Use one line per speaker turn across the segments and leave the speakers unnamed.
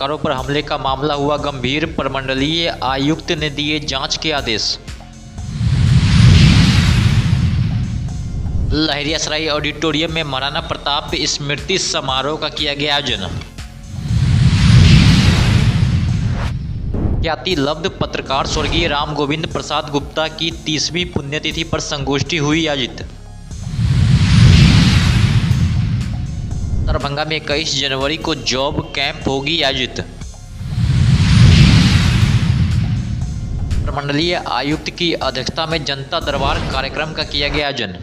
पत्रकारों पर हमले का मामला हुआ गंभीर, प्रमंडलीय आयुक्त ने दिए जांच के आदेश। लहरियासराय ऑडिटोरियम में महाराणा प्रताप स्मृति समारोह का किया गया आयोजन। ख्याति लब्ध पत्रकार स्वर्गीय राम गोविंद प्रसाद गुप्ता की 30वीं पुण्यतिथि पर संगोष्ठी हुई आयोजित। दरभंगा में 21 जनवरी को जॉब कैंप होगी आयोजित। प्रमंडलीय आयुक्त की अध्यक्षता में जनता दरबार कार्यक्रम का किया गया आयोजन।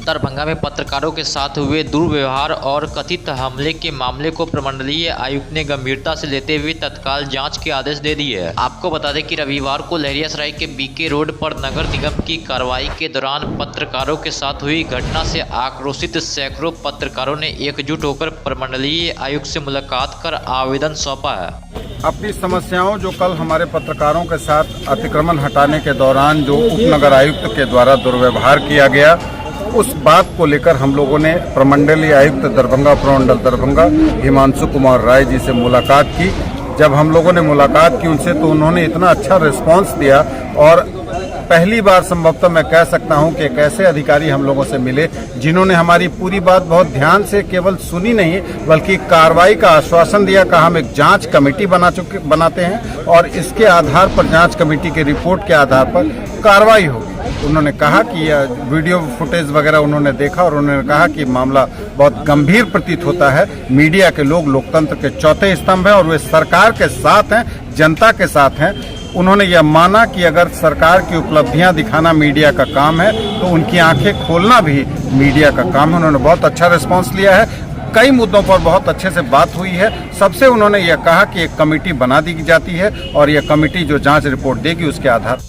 दरभंगा में पत्रकारों के साथ हुए दुर्व्यवहार और कथित हमले के मामले को प्रमंडलीय आयुक्त ने गंभीरता से लेते हुए तत्काल जांच के आदेश दे दिए हैं। आपको बता दें कि रविवार को लहरियासराय के बीके रोड पर नगर निगम की कार्रवाई के दौरान पत्रकारों के साथ हुई घटना से आक्रोशित सैकड़ों पत्रकारों ने एकजुट होकर प्रमंडलीय आयुक्त से मुलाकात कर आवेदन सौंपा है।
अपनी समस्याओं जो कल हमारे पत्रकारों के साथ अतिक्रमण हटाने के दौरान जो उपनगर आयुक्त के द्वारा दुर्व्यवहार किया गया, उस बात को लेकर हम लोगों ने प्रमंडलीय आयुक्त दरभंगा प्रमंडल दरभंगा हिमांशु कुमार राय जी से मुलाकात की। जब हम लोगों ने मुलाकात की उनसे, तो उन्होंने इतना अच्छा रिस्पांस दिया और पहली बार संभवतः मैं कह सकता हूं कि एक ऐसे अधिकारी हम लोगों से मिले जिन्होंने हमारी पूरी बात बहुत ध्यान से केवल सुनी नहीं बल्कि कार्रवाई का आश्वासन दिया। कहा हम एक जांच कमेटी बनाते हैं और इसके आधार पर, जांच कमेटी के रिपोर्ट के आधार पर कार्रवाई होगी। उन्होंने कहा कि वीडियो फुटेज वगैरह उन्होंने देखा और उन्होंने कहा कि मामला बहुत गंभीर प्रतीत होता है। मीडिया के लोग लोकतंत्र के चौथे स्तंभ हैं और वे सरकार के साथ हैं, जनता के साथ हैं। उन्होंने यह माना कि अगर सरकार की उपलब्धियां दिखाना मीडिया का काम है तो उनकी आंखें खोलना भी मीडिया का काम है। उन्होंने बहुत अच्छा रिस्पांस लिया है। कई मुद्दों पर बहुत अच्छे से बात हुई है। सबसे उन्होंने यह कहा कि एक कमेटी बना दी जाती है और यह कमेटी जो जांच रिपोर्ट देगी उसके आधार।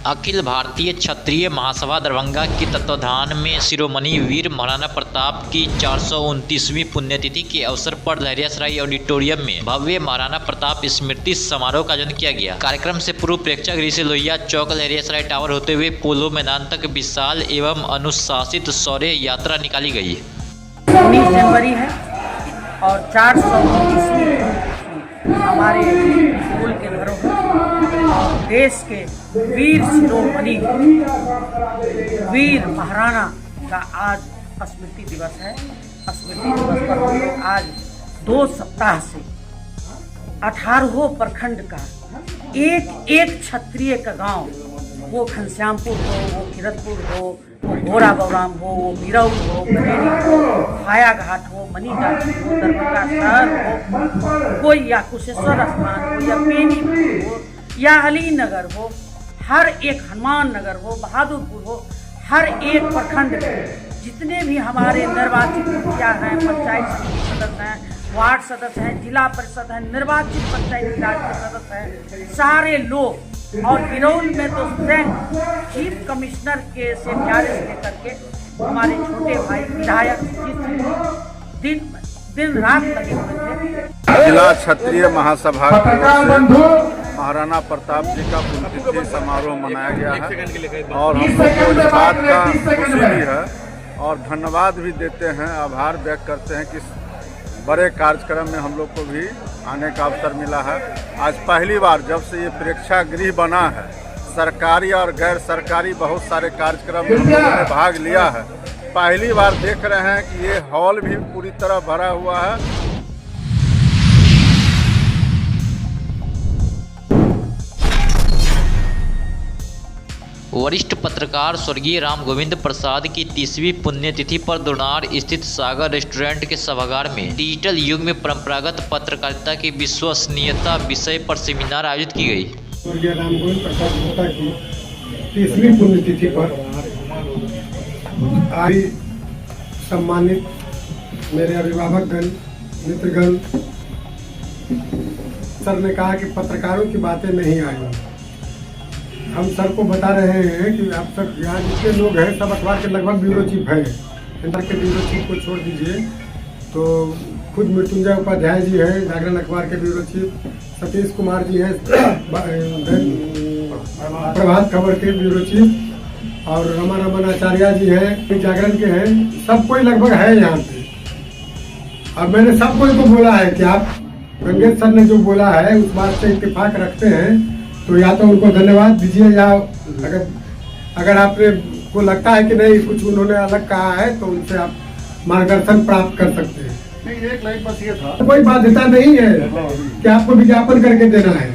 अखिल भारतीय क्षत्रिय महासभा दरभंगा के तत्वाधान में शिरोमणि वीर महाराणा प्रताप की 429वीं पुण्यतिथि के अवसर पर लहरियासराय ऑडिटोरियम में भव्य महाराणा प्रताप स्मृति समारोह का आयोजन किया गया। कार्यक्रम से पूर्व प्रेक्षागृह से लोहिया चौक लहरियासराय टावर होते हुए पोलो मैदान तक विशाल एवं अनुशासित शौर्य यात्रा निकाली गई।
19 जनवरी है और 429वीं हमारे स्कूल के घरों में देश के वीर शिरोमणि वीर महाराणा का आज स्मृति दिवस है। स्मृति दिवस पर हम लोग आज 2 सप्ताह से 18 प्रखंड का एक क्षत्रिय का गांव, वो घनश्यामपुर हो, वो किरतपुर हो, वो घोड़ा बौराम हो, वो बिरौल हो, बरेली हो, हायाघाट हो, मनीघाट हो, दरभंगा शहर हो, कोई या कुशेश्वर स्थान हो, या बेनीपुर हो, या अलीनगर हो, हर एक हनुमान नगर हो, बहादुरपुर हो, हर एक प्रखंड में जितने भी हमारे निर्वाचित मुखिया हैं, पंचायत समिति सदस्य हैं, वार्ड सदस्य हैं, जिला परिषद हैं, निर्वाचित पंचायती राज के सदस्य हैं, सारे लोग, और बिरौल में तो स्वयं चीफ कमिश्नर के से लेकर के हमारे छोटे भाई विधायक दिन रात लगे हुए थे।
जिला क्षत्रिय महासभा महाराणा प्रताप जी का पुण्यतिथि समारोह मनाया गया है और हम लोग को इस बात का खुशी भी है और धन्यवाद भी देते हैं, आभार व्यक्त करते हैं कि बड़े कार्यक्रम में हम लोग को भी आने का अवसर मिला है। आज पहली बार जब से ये प्रेक्षागृह बना है, सरकारी और गैर सरकारी बहुत सारे कार्यक्रम में हम लोगों ने भाग लिया है। पहली बार देख रहे हैं कि ये हॉल भी पूरी तरह भरा हुआ है।
वरिष्ठ पत्रकार स्वर्गीय राम गोविंद प्रसाद की 30वीं पुण्यतिथि पर दुनार स्थित सागर रेस्टोरेंट के सभागार में डिजिटल युग में परंपरागत पत्रकारिता की विश्वसनीयता विषय पर सेमिनार आयोजित की गई।
स्वर्गीय राम गोविंद प्रसाद गुप्ता की 30वीं पुण्यतिथि पर आज सम्मानित मेरे अभिभावकगण, मित्रगण, सर ने कहा कि पत्रकारों की बातें नहीं आई। हम सर को बता रहे हैं कि आप सब यहाँ जितने लोग हैं सब अखबार के लगभग ब्यूरो चीफ हैं। इंटर के ब्यूरो चीफ को छोड़ दीजिए तो खुद मृत्युंजय उपाध्याय जी है जागरण अखबार के ब्यूरो चीफ, सतीश कुमार जी है प्रभात खबर के ब्यूरो चीफ, और रमन आचार्य जी है जागरण के हैं। सब कोई लगभग है यहाँ पे। और मैंने सब कोई को बोला है कि आप गंगेश सर ने जो बोला है उस बात से इत्तेफाक रखते हैं तो या तो उनको धन्यवाद दीजिए, या अगर आपने को लगता है कि नहीं कुछ उन्होंने अलग कहा है तो उनसे आप मार्गदर्शन प्राप्त कर सकते हैं।
नहीं, एक लाइन बस ये था,
कोई बाध्यता नहीं है कि आपको विज्ञापन करके देना है,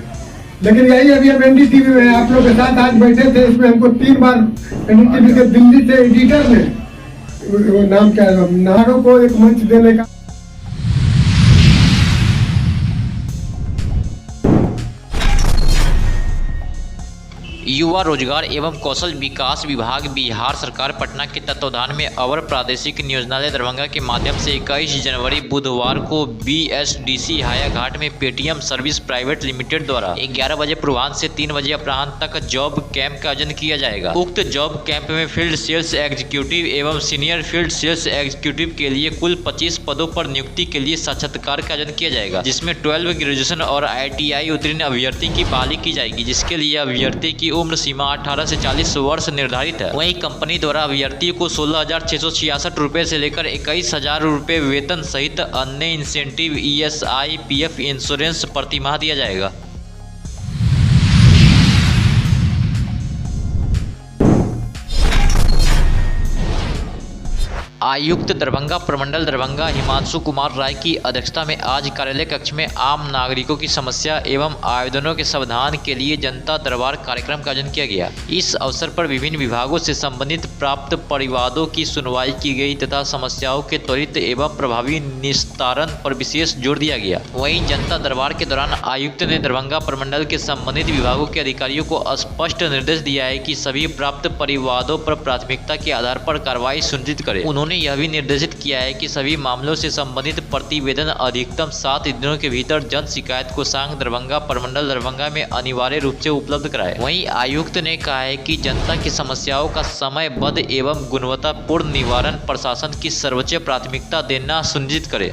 लेकिन यही अभी हम एनडीटीवी में आप लोग के साथ आज बैठे थे, इसमें हमको 3 बार एनडीटीवी के दिल्ली से एडिटर ने वो नाम क्या है नारों को एक मंच देने का।
युवा रोजगार एवं कौशल विकास विभाग बिहार सरकार पटना के तत्वाधान में अवर प्रादेशिक नियोजनालय दरभंगा के माध्यम से 21 जनवरी बुधवार को BSDC हायाघाट में पेटीएम सर्विस प्राइवेट लिमिटेड द्वारा 11 बजे पूर्वाह्न से 3 बजे अपराह्न तक जॉब कैंप का आयोजन किया जाएगा। उक्त जॉब कैंप में फील्ड सेल्स एग्जीक्यूटिव एवं सीनियर फील्ड सेल्स एग्जीक्यूटिव के लिए कुल 25 पदों पर नियुक्ति के लिए साक्षात्कार का आयोजन किया जाएगा, जिसमें 12 ग्रेजुएशन और ITI उत्तीर्ण अभ्यर्थी की बहाली की जाएगी, जिसके लिए अभ्यर्थी की उम्र सीमा 18 से 40 वर्ष निर्धारित है। वहीं कंपनी द्वारा अभ्यर्थियों को 16,666 रुपए से लेकर 21,000 रुपए वेतन सहित अन्य इंसेंटिव ESI PF इंश्योरेंस प्रतिमाह दिया जाएगा। आयुक्त दरभंगा प्रमंडल दरभंगा हिमांशु कुमार राय की अध्यक्षता में आज कार्यालय कक्ष में आम नागरिकों की समस्या एवं आवेदनों के समाधान के लिए जनता दरबार कार्यक्रम का आयोजन किया गया। इस अवसर पर विभिन्न विभागों से संबंधित प्राप्त परिवादों की सुनवाई की गई तथा समस्याओं के त्वरित एवं प्रभावी निस्तारण पर विशेष जोर दिया गया। वहीं जनता दरबार के दौरान आयुक्त ने दरभंगा प्रमंडल के संबंधित विभागों के अधिकारियों को स्पष्ट निर्देश दिया है कि सभी प्राप्त परिवादों पर प्राथमिकता के आधार पर कार्रवाई सुनिश्चित करें। उन्होंने यह भी निर्देशित किया है कि सभी मामलों से संबंधित प्रतिवेदन अधिकतम 7 दिनों के भीतर जन शिकायत कोषांग दरभंगा प्रमंडल दरभंगा में अनिवार्य रूप से उपलब्ध कराए। वहीं आयुक्त ने कहा है कि जनता की समस्याओं का समयबद्ध एवं गुणवत्तापूर्ण निवारण प्रशासन की सर्वोच्च प्राथमिकता देना सुनिश्चित करे।